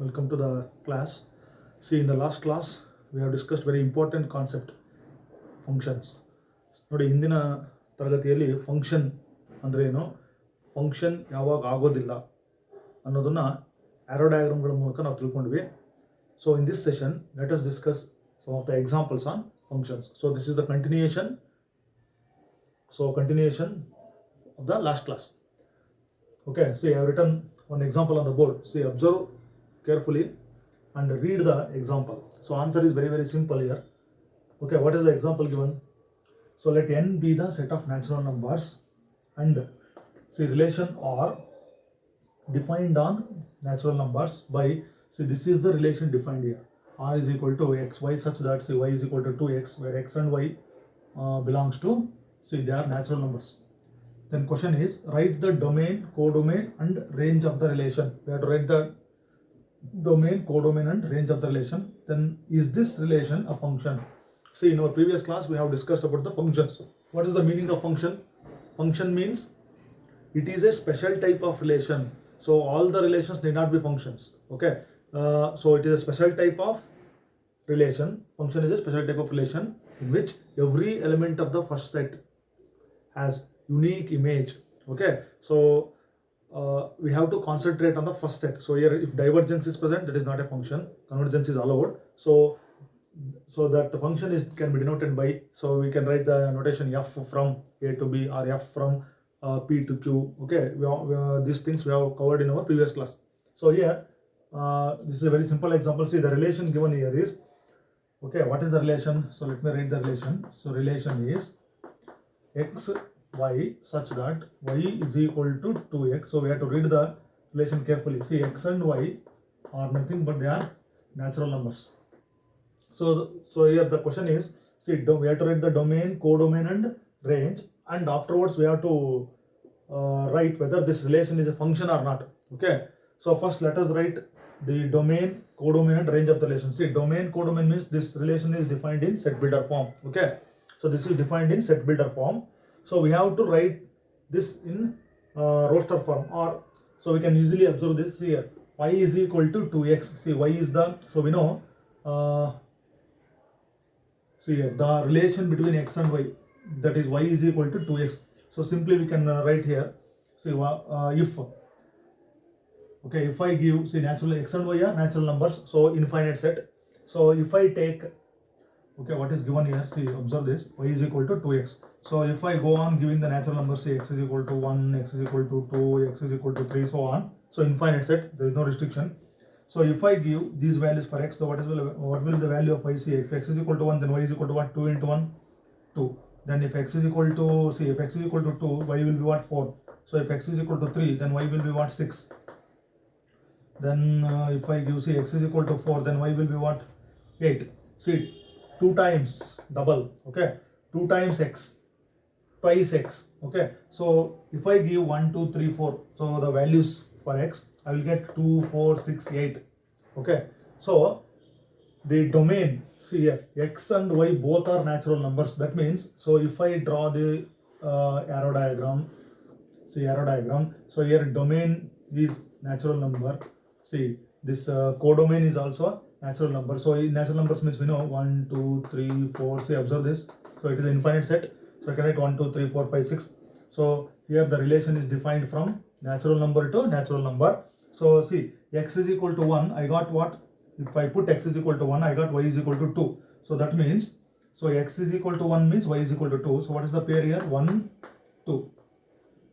welcome to the class. See, in the last class, we have discussed very important concept, functions. ನೋಡಿ ಹಿಂದಿನ ತರಗತಿಯಲ್ಲಿ function ಅಂದರೆ ಏನು, function ಯಾವಾಗ ಆಗೋದಿಲ್ಲ ಅನ್ನೋದನ್ನು ಆರೋ ಡಯಾಗ್ರಾಮ್ಗಳ ಮೂಲಕ ನಾವು ತಿಳ್ಕೊಂಡ್ವಿ. So in this session let us discuss some of the examples on functions. So this is the continuation of the last class. Okay, see, I have written one example on the board. See, observe carefully and read the example. So answer is very, very simple here. Okay, what is the example given? So let n be the set of natural numbers and see relation R defined on natural numbers by, see, this is the relation defined here. R is equal to x, y such that, see, y is equal to 2x, where x and y belongs to, see, they are natural numbers. Then question is, write the domain, codomain and range of the relation. We have to write the domain, codomain and range of the relation. Then is this relation a function? See, in our previous class we have discussed about the functions. What is the meaning of function? Function means it is a special type of relation. So all the relations need not be functions. Okay, so it is a special type of relation. Function is a special type of relation in which every element of the first set has unique image. Okay, so we have to concentrate on the first set. So here, if divergence is present, that is not a function. Convergence is allowed. So that the function is can be denoted by, so we can write the notation f from a to b or f from p to q. Okay, these things we have covered in our previous class. So here, this is a very simple example. See, the relation given here is, okay, what is the relation? So let me write the relation. So relation is x y such that y is equal to 2x. So we have to read the relation carefully. See, x and y are nothing but they are natural numbers. So here the question is, see, we have to write the domain, codomain and range, and afterwards we have to write whether this relation is a function or not. Okay, so first let us write the domain, codomain and range of the relation. See, domain, codomain means this relation is defined in set builder form. Okay, so this is defined in set builder form. So we have to write this in roster form, or so we can easily observe this here. Y is equal to 2x. See, y is the, so we know, see here, the relation between x and y, that is y is equal to 2x. So simply we can write here, see, if, okay, if I give, see, natural x and y are natural numbers, so infinite set. So if I take, okay, what is given here, see, observe this, y is equal to 2x. So if I go on giving the natural numbers, say x is equal to 1, x is equal to 2, x is equal to 3, so on. So infinite set, there is no restriction. So if I give these values for x, so what will be the value of y? See, if x is equal to 1, then y is equal to what? 2 into 1, 2. Then if x is equal to, see, if x is equal to 2, y will be what? 4. So if x is equal to 3, then y will be what? 6. Then if I give, see, x is equal to 4, then y will be what? 8. See, 2 times double, okay, 2 times x, twice x. Okay, so if I give 1, 2, 3, 4, so the values for x, I will get 2, 4, 6, 8. Okay, so the domain, see here, x and y both are natural numbers. That means, so if I draw the arrow diagram, see, arrow diagram, so here domain is natural number. See, this codomain is also natural number. So natural numbers means we know 1, 2, 3, 4. See, observe this. So it is an infinite set. So I can write 1, 2, 3, 4, 5, 6. So here the relation is defined from natural number to natural number. So see, x is equal to 1. I got what? If I put x is equal to 1, I got y is equal to 2. So that means, so x is equal to 1 means y is equal to 2. So what is the pair here? 1, 2.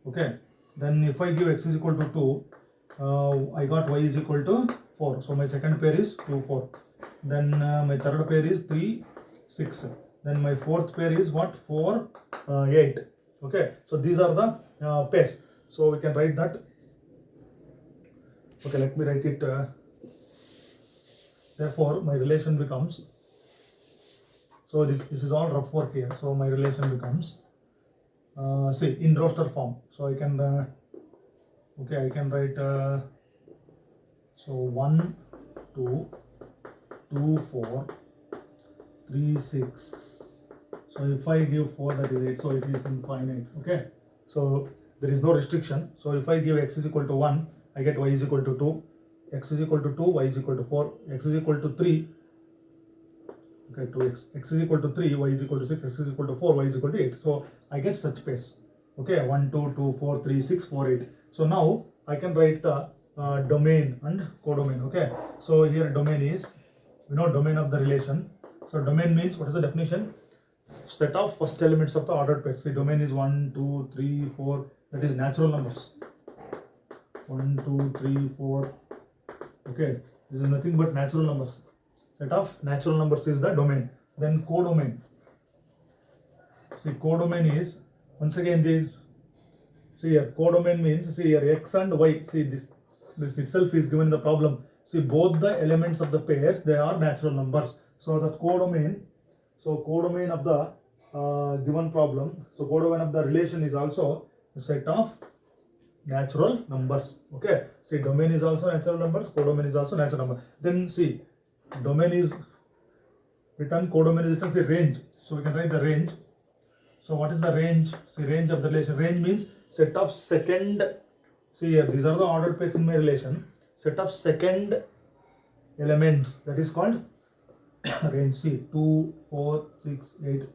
Okay. Then if I give x is equal to 2, I got y is equal to 4. So my second pair is 2, 4. Then my third pair is 3, 6. Then my fourth pair is what? 4, 8. Okay. So these are the pairs. So we can write that. Okay, let me write it. Therefore, my relation becomes, so this is all rough work here. So my relation becomes, see, in roster form. So I can, okay, I can write, so 1, 2, 2, 4, 3, 6. So if I give 4, that is 8. So it is infinite. Okay. So there is no restriction. So if I give x is equal to 1, I get y is equal to 2. x is equal to 2, y is equal to 4, x is equal to 3, okay, 2x, x is equal to 3, y is equal to 6, x is equal to 4, y is equal to 8. So I get such pairs. Okay, 1, 2, 2, 4, 3, 6, 4, 8. So now I can write the domain and codomain. Okay, so here domain is, we know domain of the relation. So domain means, what is the definition? Set of first elements of the ordered pairs. See, domain is 1, 2, 3, 4, that is natural numbers. 1, 2, 3, 4. Okay, this is nothing but natural numbers. Set of natural numbers is the domain. Then codomain. See, codomain is, once again, this, see here, codomain means, see here, x and y. See, this itself is given in the problem. See, both the elements of the pairs, they are natural numbers. So the codomain, of the given problem, so codomain of the relation is also a set of natural numbers. Okay, see, domain is also natural numbers, codomain is also natural number. Then see, domain is written, codomain is written, see, range. So we can write the range. So what is the range? See, range of the relation. Range means set of second, see here, these are the ordered pairs in my relation. Set of second elements, that is called range. See, 2, 4, 6, 8,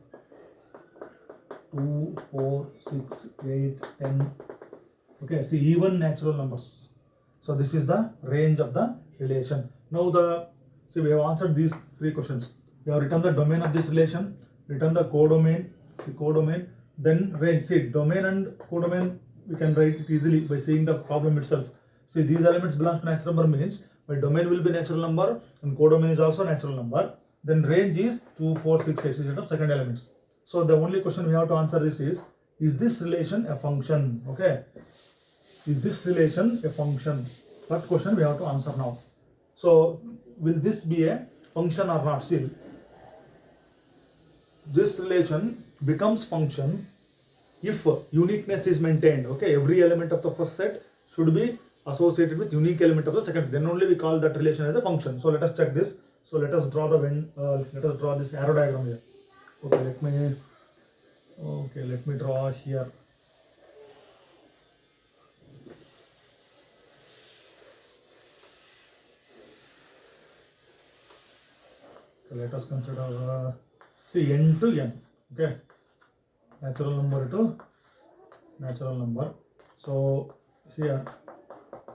2, 4, 6, 8, 10. Okay, see, even natural numbers. So this is the range of the relation. Now see, we have answered these 3 questions. We have written the domain of this relation, written the codomain, then range. See, domain and codomain we can write it easily by seeing the problem itself. See, these elements belong to natural number means my domain will be natural number and codomain is also natural number. Then range is 2, 4, 6, 8 set of second elements. So the only question we have to answer is this relation a function? Okay, is this relation a function? That question we have to answer now. So will this be a function or not? See, this relation becomes function if uniqueness is maintained. Okay, every element of the first set should be associated with unique element of the second. Then only we call that relation as a function. So let us check this. So let us draw this arrow diagram here. Okay, let me draw here. Okay, let us consider see, n to n. Okay, natural number to natural number. So here,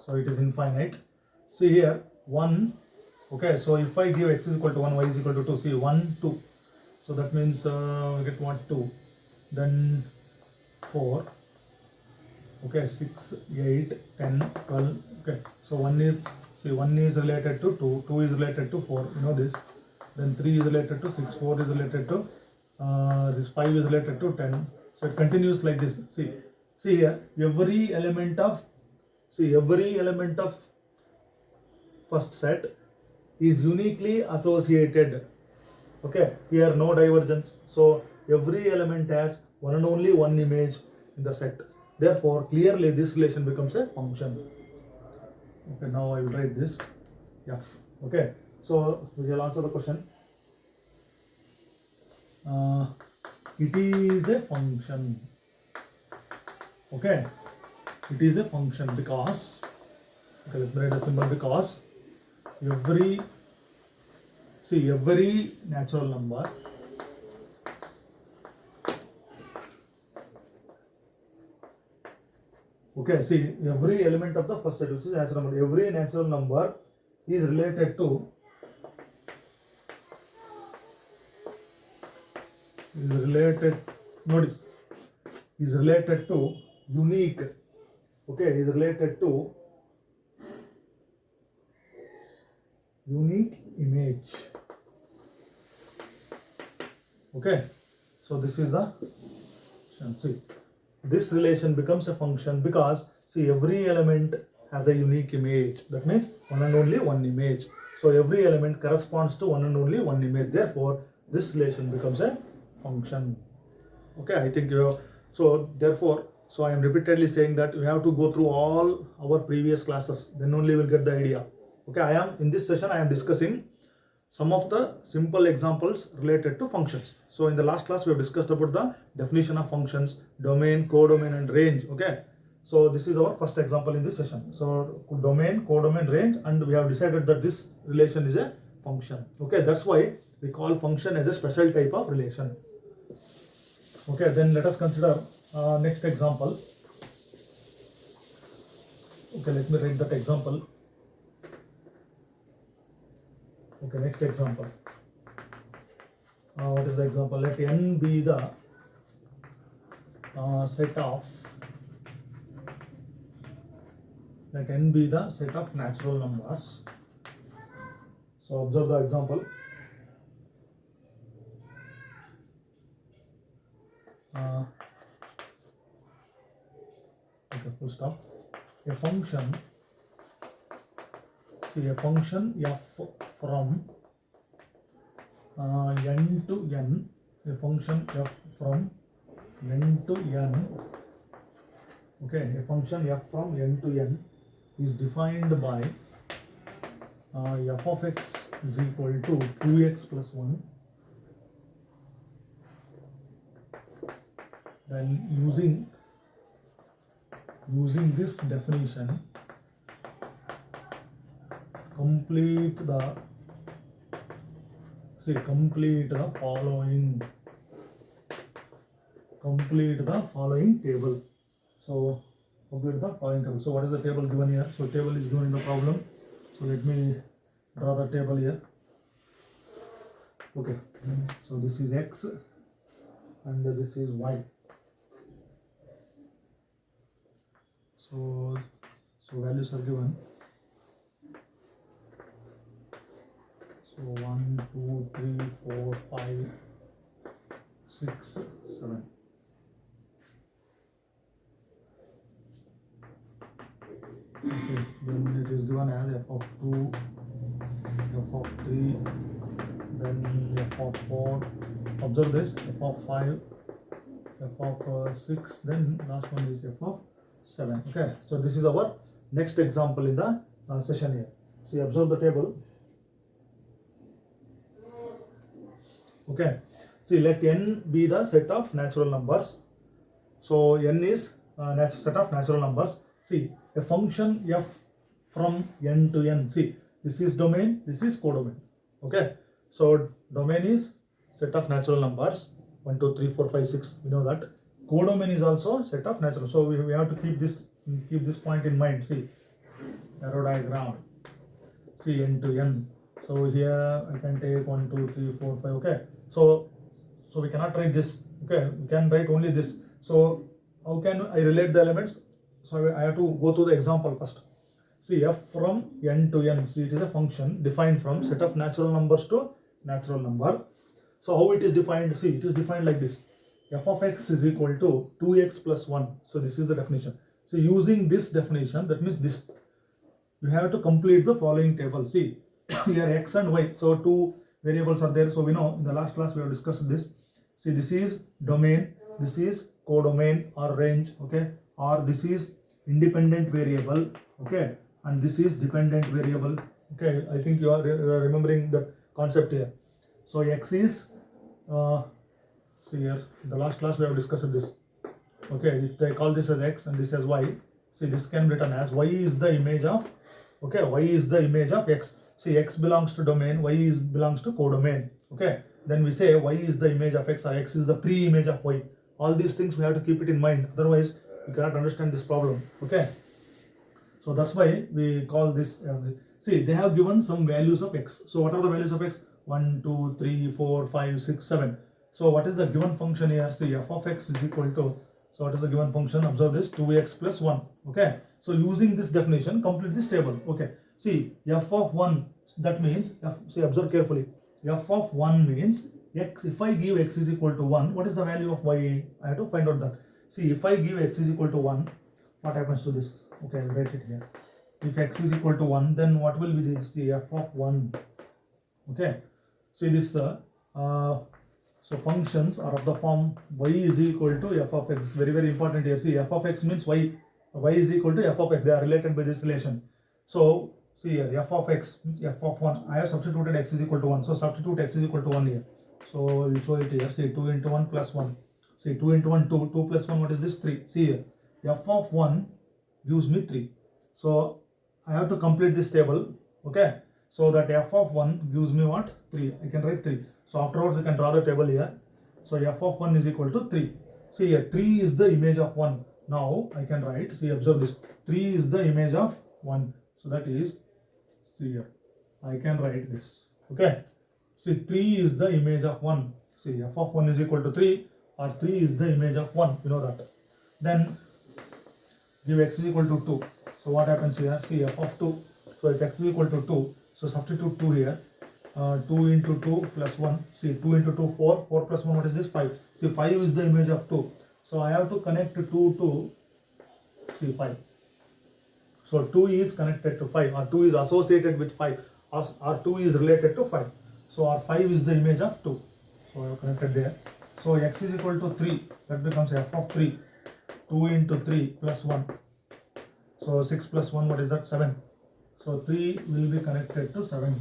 so it is infinite. See here, 1. Okay, so if I give x is equal to 1, y is equal to 2, see, 1, 2. So that means we get 1, 2. Then 4. Okay, 6, 8, 10, 12. Okay, so 1 is related to 2, 2 is related to 4. You know this. Then 3 is related to 6, 4 is related to this 5 is related to 10. So it continues like this. See here, every element of first set is uniquely associated. Okay, here no divergence. So every element has one and only one image in the set. Therefore, clearly this relation becomes a function. Okay, now I will write this f. Okay, so we will answer the question. It is a function. Okay, it is a function because, okay, let me write a symbol, because every natural number okay, see, every element of the first set, which is natural number, every natural number is related to unique. Okay, is related to unique image. Okay, so this is the, see, this relation becomes a function because, see, every element has a unique image. That means one and only one image. So every element corresponds to one and only one image. Therefore, this relation becomes a function. Okay, I think you have, so therefore, so I am repeatedly saying that you have to go through all our previous classes, then only you will get the idea. Okay, in this session I am discussing some of the simple examples related to functions. So in the last class we have discussed about the definition of functions, domain, codomain and range. Okay, So this is our first example in this session. So domain, codomain, range, and we have decided that this relation is a function. Okay, that's why we call function as a special type of relation. Okay, then let us consider next example. Okay, let me write that example. Okay, next example. What is the example? Let n be the set of natural numbers. So observe the example. Okay, full stop. A function f from n to n, a function f from n to n, okay, a function f from n to n is defined by f of x is equal to 2x plus 1. Then using this definition, complete the following table. So complete the following table. So what is the table given here? So table is given in the problem. So let me draw the table here. Okay, so this is x and this is y. So values are given. So 1, 2, 3, 4, 5, 6, 7. Okay, then it is given as f of 2, f of 3, then f of 4. Observe this, f of 5, f of 6, then last one is f of 7. Okay, so this is our next example in the session here. So observe the table. Okay, see, let n be the set of natural numbers. So n is set of natural numbers. See, a function f from n to n. See, this is domain, this is codomain. Okay, so domain is set of natural numbers 1, 2, 3, 4, 5, 6. We know that. Codomain is also set of natural. So we have to keep this point in mind. See, arrow diagram. See, n to n. So here I can take 1, 2, 3, 4, 5. Okay. So we cannot write this. Okay, we can write only this. So how can I relate the elements? So I have to go through the example first. See, f from n to n. See, it is a function defined from set of natural numbers to natural number. So how it is defined? See, it is defined like this. F of x is equal to 2x plus 1. So this is the definition. So using this definition, that means this, you have to complete the following table. See, here x and y. So two variables are there. So we know in the last class we have discussed this. See, this is domain, this is codomain or range, okay, or this is independent variable, okay, and this is dependent variable. Okay, I think you are remembering that concept here. So x is see here, in the last class we have discussed this. Okay, if I call this as x and this as y, see, this can be written as y is the image of, okay, y is the image of x. See, x belongs to domain, y belongs to codomain. Okay, then we say y is the image of x or x is the pre-image of y. All these things we have to keep it in mind, otherwise you cannot understand this problem. Okay, so that's why we call this as the, see, they have given some values of x. So what are the values of x? 1, 2, 3, 4, 5, 6, 7. So what is the given function here? See, f of x is equal to, so what is the given function? Observe this, 2x plus 1. Okay, so using this definition, complete this table. Okay, see, f of 1, that means, see, observe carefully, f of 1 means x. If I give x is equal to 1, what is the value of y? I have to find out that. See, if I give x is equal to 1, what happens to this? Okay, I'll write it here. If x is equal to 1, then what will be this? The f of 1. Okay, see this, so functions are of the form y is equal to f of x. Very, very important here. See, f of x means y is equal to f of x. They are related by this relation. So see here, f of x means f of 1. I have substituted x is equal to 1. So substitute x is equal to 1 here. So we show it here. See, 2 into 1 plus 1. See, 2 into 1, 2. 2 plus 1, what is this? 3. See here, f of 1 gives me 3. So I have to complete this table. Okay, so that f of 1 gives me what? 3. I can write 3. So afterwards we can draw the table here. So f of 1 is equal to 3. See here, 3 is the image of 1. Now I can write, see, observe this, 3 is the image of 1. So that is, see here, I can write this. Okay, see, 3 is the image of 1. See, f of 1 is equal to 3, or 3 is the image of 1, you know that. Then give x is equal to 2. So what happens here? See, f of 2. So if x is equal to 2, so substitute 2 here. 2 into 2 plus 1. See, 2 into 2, 4. 4 plus 1, what is this? 5. See, 5 is the image of 2. So I have to connect 2 to, see, 5. So 2 is connected to 5, or 2 is associated with 5, or 2 is related to 5. So our 5 is the image of 2. So I have connected there. So x is equal to 3. That becomes f of 3. 2 into 3 plus 1. So 6 plus 1, what is that? 7. So 3 will be connected to 7.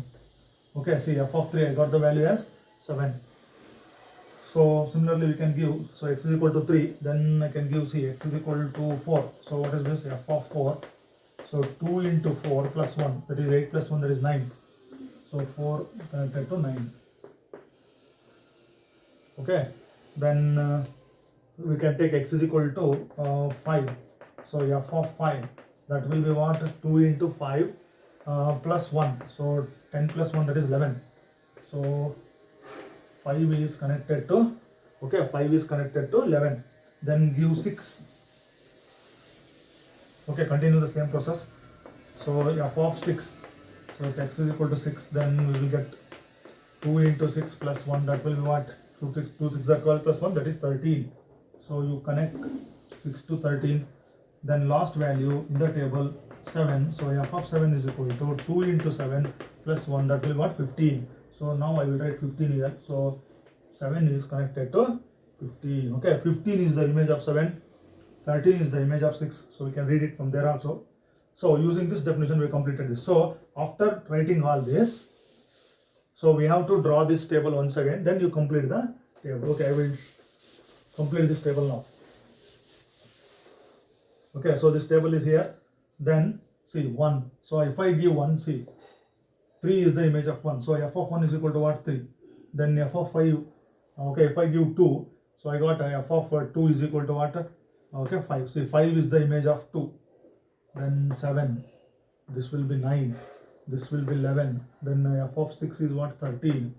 Okay, see, f of 3, I got the value as 7. So similarly we can give, so x is equal to 3, then I can give, see, x is equal to 4. So what is this? F of 4. So 2 into 4 plus 1, that is 8 plus 1, that is 9. So 4 connected to 9. Okay, then we can take x is equal to 5. So f of 5, that will be what? 2 into 5 plus 1. So 10 plus 1, that is 11. So 5 is connected to, okay, 5 is connected to 11. Then give 6. Okay, continue the same process. So f of 6. So if x is equal to 6, then we will get 2 into 6 plus 1, that will be what? 2 6 are 12 plus 1, that is 13. So you connect 6 to 13. Then last value in the table 7. So f of 7 is equal to 2 into 7 plus 1, that will be what? 15. So now I will write 15 here. So 7 is connected to 15. Okay, 15 is the image of 7. 13 is the image of 6. So we can read it from there also. So using this definition we completed this. So after writing all this, so we have to draw this table once again. Then you complete the table. Okay, I will complete this table now. Okay, so this table is here. Then see 1. So if I give 1, see, 3 is the image of 1. So f of 1 is equal to what? 3. Then f of 5. Okay, if I give 2, so I got f of 2 is equal to what? Okay, 5. See, 5 is the image of 2. Then 7. This will be 9. This will be 11. Then f of 6 is what? 13.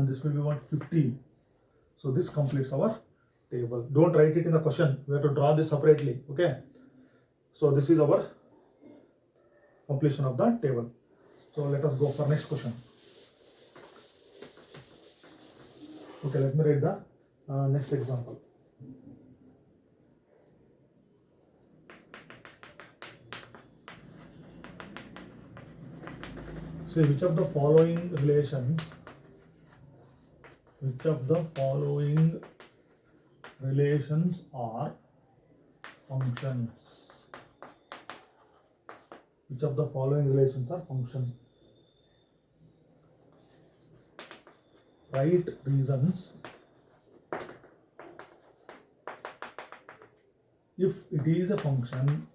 This will be what? 15. So this completes our table. Don't write it in the question. We have to draw this separately. Okay. So this is our completion of the table. So let us go for next question. Okay, let me read the next example. See, which of the following relations are functions? Which of the following relations are functions? Write reasons if it is a function.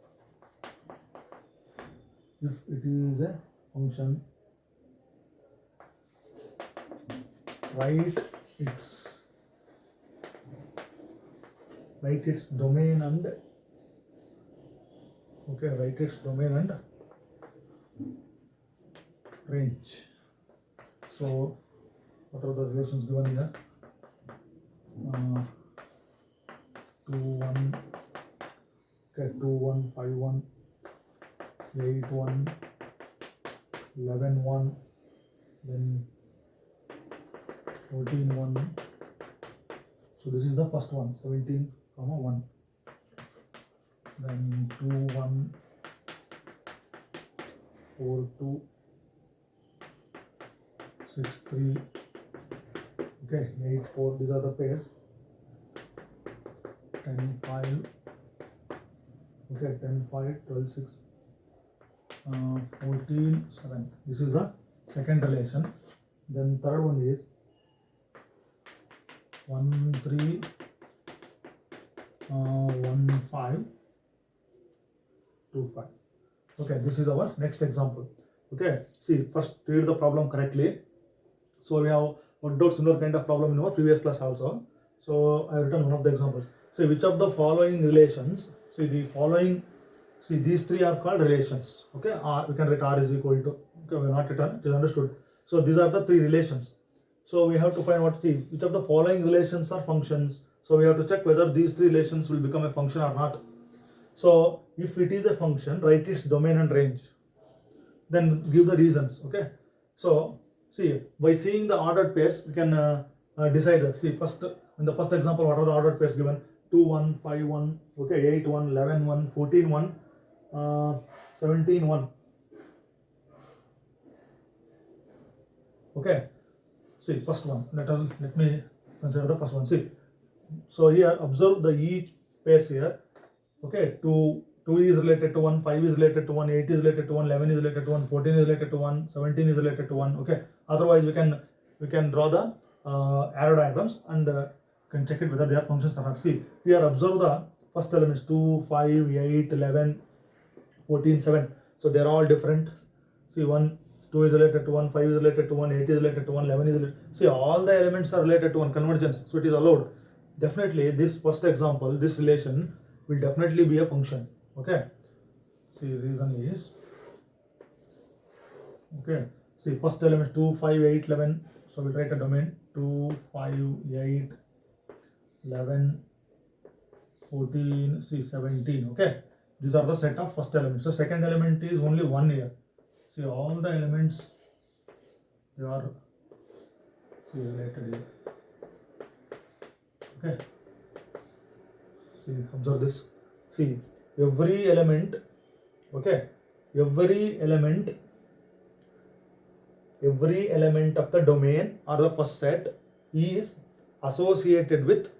If it is a function, write its domain and, okay, write its domain and range. So what are the relations given here? 2 1, okay, 2 1 5 1, 8 1, 11 1, then 14 1. So this is the first one, 17 comma 1. Then 2 1, 4 2, 6 3. Okay, 8 4. These are the pairs. 10 5. Okay, 10 5, 12 6, 14 7. This is the second relation. Then third one is 1 3, 1 5, 5. Okay, this is our next example. Okay, see, first read the problem correctly. So we have worked out similar kind of problem in our previous class also. So I have written one of the examples. See, which of the following relations, see the following, see these three are called relations. Okay, R, we can write R is equal to, okay, we are not written, it is understood. So these are the three relations. So we have to find what, see, which of the following relations are functions. So we have to check whether these three relations will become a function or not. So if it is a function, write its domain and range. Then give the reasons. Okay. So see, by seeing the ordered pairs, we can decide that. See, first in the first example, what are the ordered pairs given? 2 1 5 1. Okay, 8 1 11 1 14 1 17 1. Okay. See, first one. Let me consider the first one. See, so here observe the each pairs here. Okay, 2 is related to 1, 5 is related to 1, 8 is related to 1, 11 is related to 1, 14 is related to 1, 17 is related to 1. Okay, otherwise we can draw the arrow diagrams and can check it whether they are functions or not. See, here observe the first elements 2, 5, 8, 11, 14, 7. So they are all different. See, 2 is related to 1, 5 is related to 1, 8 is related to 1, 11 is related. See, all the elements are related to 1, convergence. So it is allowed. Definitely, this first example, this relation will definitely be a function. Okay. See, reason is, okay. See, first element 2, 5, 8, 11. So we'll write a domain 2, 5, 8, 11, 14, see 17. Okay. These are the set of first elements. So second element is only 1 here. See, all the elements, they are, see, related here. Okay. See, observe this. See, every element, okay, every element of the domain or the first set is associated with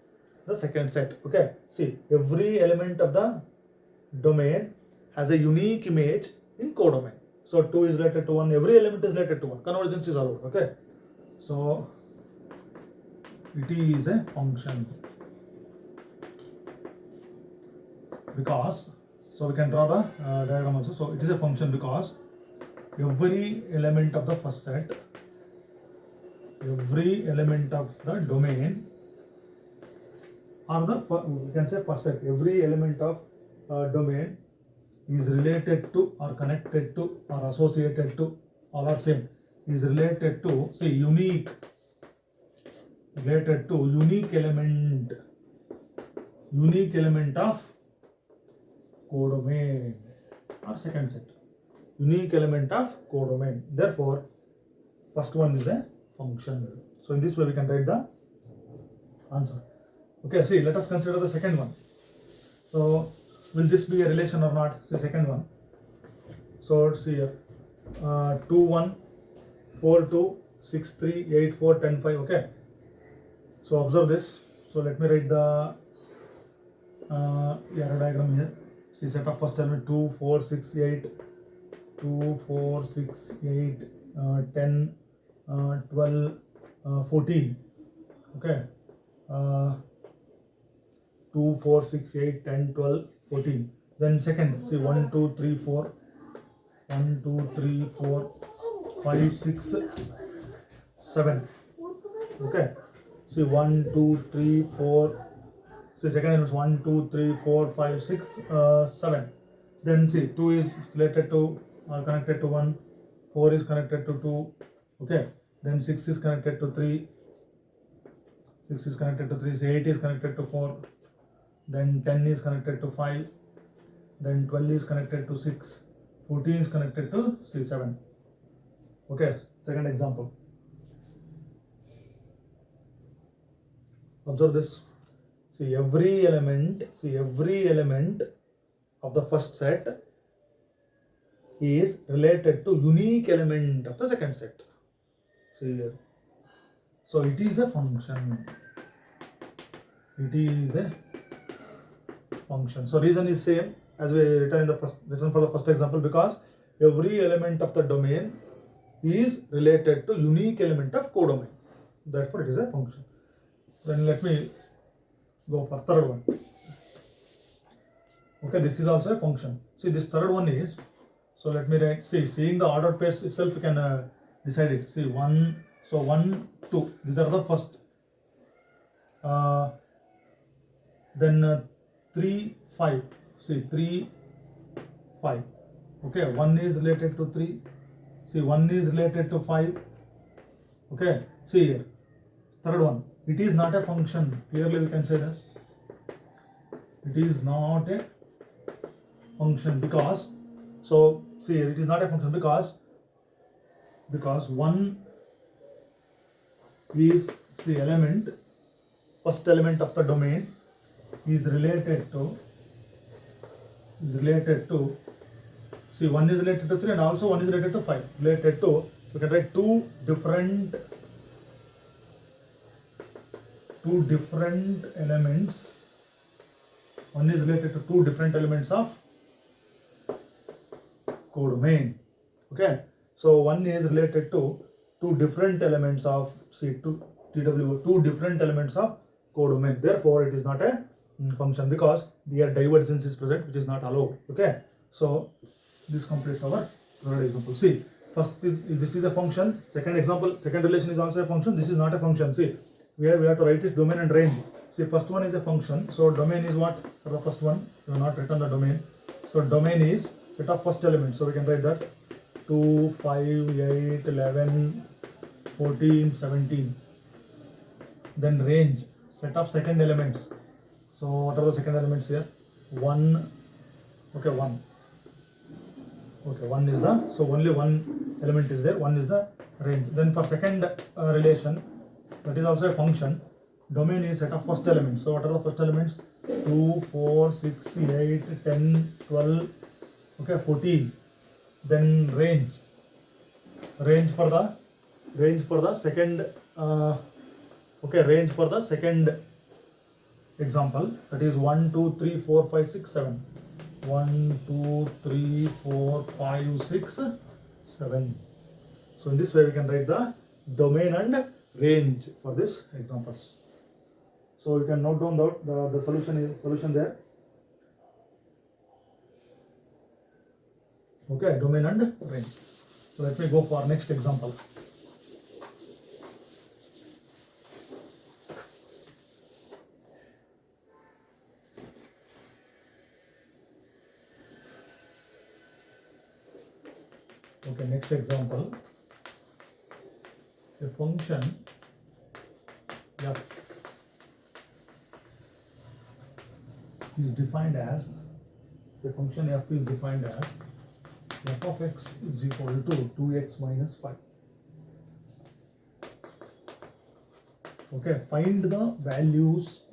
the second set. Okay, see, every element of the domain has a unique image in codomain. So 2 is related to 1, every element is related to 1. Convergence is allowed. Okay, so it is a function. Because, so we can draw the diagram also. So it is a function because every element of the first set, every element of the domain, or the, we can say first set, every element of domain is related to or connected to or associated to, all are same, is related to, say, unique, related to unique element of codomain or second set, unique element of codomain. Therefore, first one is a function. So in this way we can write the answer. Okay, see, let us consider the second one. So will this be a relation or not? See, second one. So let's see here, 2 1 4 2 6 3 8 4 10 5. Okay, so observe this. So let me write the arrow diagram here. See, set of first element 2 4 6 8, 2 4 6 8, 10 12 14. Okay, 2 4 6 8 10 12 14. Then second, see, 1 2 3 4, 1 2 3 4 5 6 7. Okay, see, 1 2 3 4. So second element is 1 2 3 4 5 6 7. Then see, 2 is related to or connected to 1, 4 is connected to 2. Okay, then 6 is connected to 3, 6 is connected to 3, so 8 is connected to 4, then 10 is connected to 5, then 12 is connected to 6, 14 is connected to 7. Okay, second example. Observe this. See, every element of the first set is related to unique element of the second set. See here. So it is a function. It is a function. So reason is same as we written in the first reason for the first example, because every element of the domain is related to unique element of codomain. Therefore it is a function. Then let me go for third one. Okay, this is also a function. See, this third one is, so let me write, see, seeing the ordered pairs itself, you can decide it. See, 1, so 1, 2, these are the first. Then 3, 5, see, 3, 5. Okay, 1 is related to 3. See, 1 is related to 5. Okay, see here, third one, it is not a function. Clearly we can say this. It is not a function because, so see here, it is not a function because 1 is the element, first element of the domain is related to, see, 1 is related to 3 and also 1 is related to 5, related to, so you can write two different elements. One is related to two different elements of codomain. Okay, so one is related to two different elements of two different elements of codomain. Therefore, it is not a function because here divergence is present, which is not allowed. Okay, so this completes our third example. See, first this is a function. Second example, second relation is also a function. This is not a function. See, we have to write it domain and range. See, first one is a function. So domain is what for the first one? We have not written the domain. So domain is set of first elements. So we can write that 2, 5, 8, 11, 14, 17. Then range, set of second elements. So what are the second elements here? 1. Okay, 1. Okay, 1 is the, so only one element is there. 1 is the range. Then for second relation, that is also a function. Domain is set of first elements. So what are the first elements? 2, 4, 6, 8, 10, 12, okay, 14. Then range for the second range for the second example, that is 1, 2, 3, 4, 5, 6, 7. 1, 2, 3, 4, 5, 6, 7. So in this way we can write the domain and range for this examples. So you can note down the solution there. Okay, domain and range. So let me go for next example. Okay, next example. A function f is defined as, the function f is defined as f of x is equal to 2x minus 5. Okay, find the values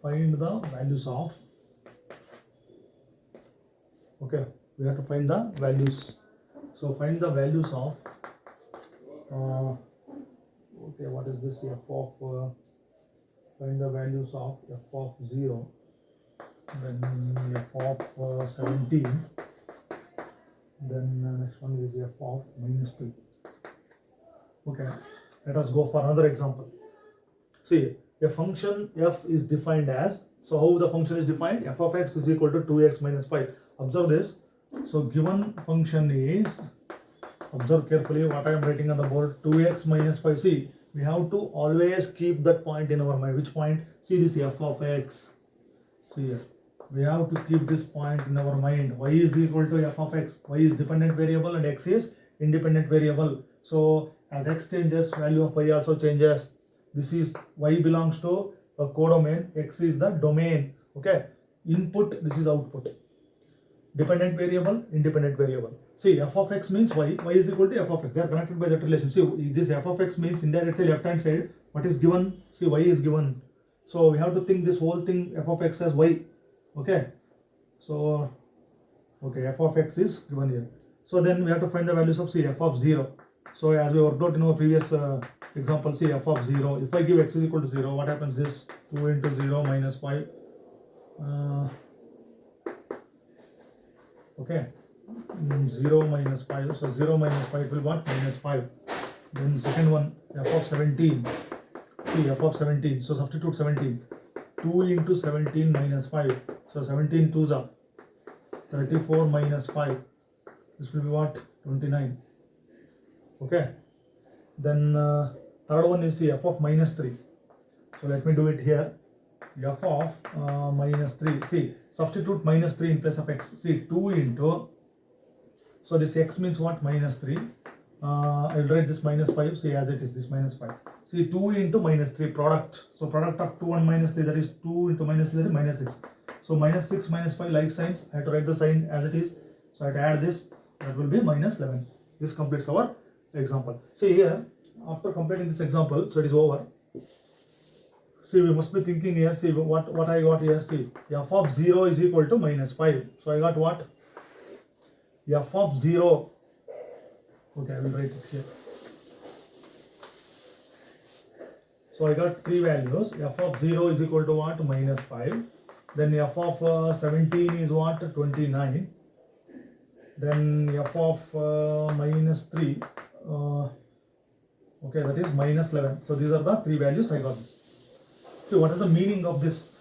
of, okay, we have to find the values. So find the values of okay, what is this? F of find the values of f of 0, then f of 17, then next one is f of minus 3. Okay, let us go for another example. See, a function f is defined as, so how the function is defined? F of x is equal to 2x minus 5. Observe this. So given function is, observe carefully what I am writing on the board, 2x minus 5. See, we have to always keep that point in our mind. Which point? See this f of x. See here, we have to keep this point in our mind. Y is equal to f of x. Y is dependent variable and x is independent variable. So as x changes, value of y also changes. This is, y belongs to a codomain, x is the domain. Okay, input, this is output. Dependent variable, independent variable. See, f of x means y is equal to f of x. They are connected by that relation. See, this f of x means indirectly left hand side, what is given? See, y is given. So we have to think this whole thing f of x as y. Okay, so okay, f of x is given here. So then we have to find the values of, see, f of 0. So as we worked out in our previous example, see, f of 0. If I give x is equal to 0, what happens? This 2 into 0 minus 5. Okay, 0 minus 5. So 0 minus 5 will what? Minus 5. Then second one, f of 17. See, f of 17. So substitute 17. 2 into 17 minus 5. So 17 twos are 34 minus 5. This will be what? 29. Okay. Then third one is the f of minus 3. So let me do it here. F of minus 3. See, substitute minus 3 in place of x. See, 2 into, so this x means what? Minus 3. I'll write this minus 5. See, as it is, this minus 5. See, 2 into minus 3 product. So product of 2 and minus 3, that is 2 into minus 3, that is minus 6. So minus 6 minus 5 like signs. I have to write the sign as it is. So I have to add this. That will be minus 11. This completes our example. See here, after completing this example, so it is over. See, we must be thinking here. See what I got here. See, f of 0 is equal to minus 5. So I got what? F of 0. Okay, I will write it here. So I got three values. F of 0 is equal to what? Minus 5. Then f of 17 is what? 29. Then f of minus 3. Okay, that is minus 11. So these are the three values I got this. So what is the meaning of this?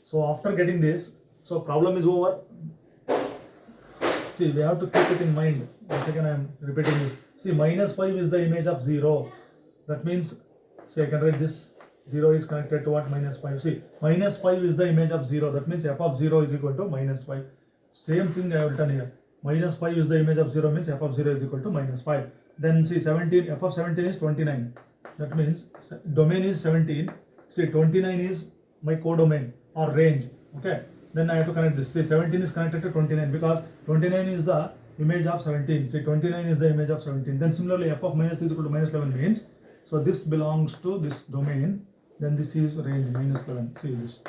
So after getting this, so problem is over. See, we have to keep it in mind. Once again I am repeating this. See, minus 5 is the image of 0. That means, see, I can write this. 0 is connected to what? Minus 5. See, minus 5 is the image of 0. That means f of 0 is equal to minus 5. Same thing I have written here. Minus 5 is the image of 0 means f of 0 is equal to minus 5. Then see, 17, f of 17 is 29. That means domain is 17. See, 29 is my codomain or range. Okay. Then I have to connect this. See, 17 is connected to 29 because 29 is the image of 17. See, 29 is the image of 17. Then similarly, f of minus 3 is equal to minus 11 means, so this belongs to this domain. Then this is range minus 11. See this.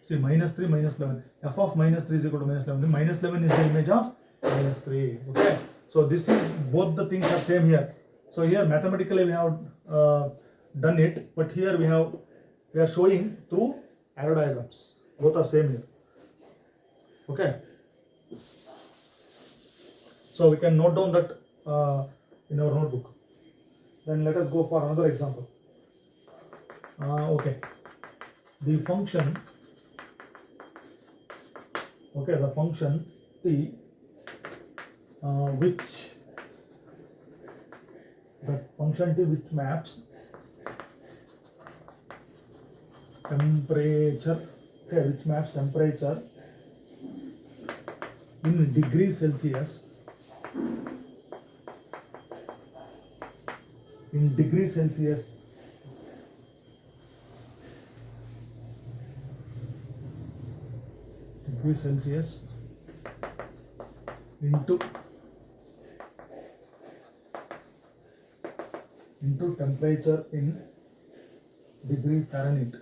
See, minus 3, minus 11. F of minus 3 is equal to minus 11. Then minus 11 is the image of minus 3. Okay. So this is, both the things are same here. So here mathematically we have done it, but here we are showing through arrow diagrams. Both are same here. Okay. So we can note down that in our notebook. Then let us go for another example. Okay. The function. Okay, the function t which maps temperature. Okay, which maps temperature in degrees Celsius. In degrees Celsius. Degrees Celsius into temperature in degree Fahrenheit.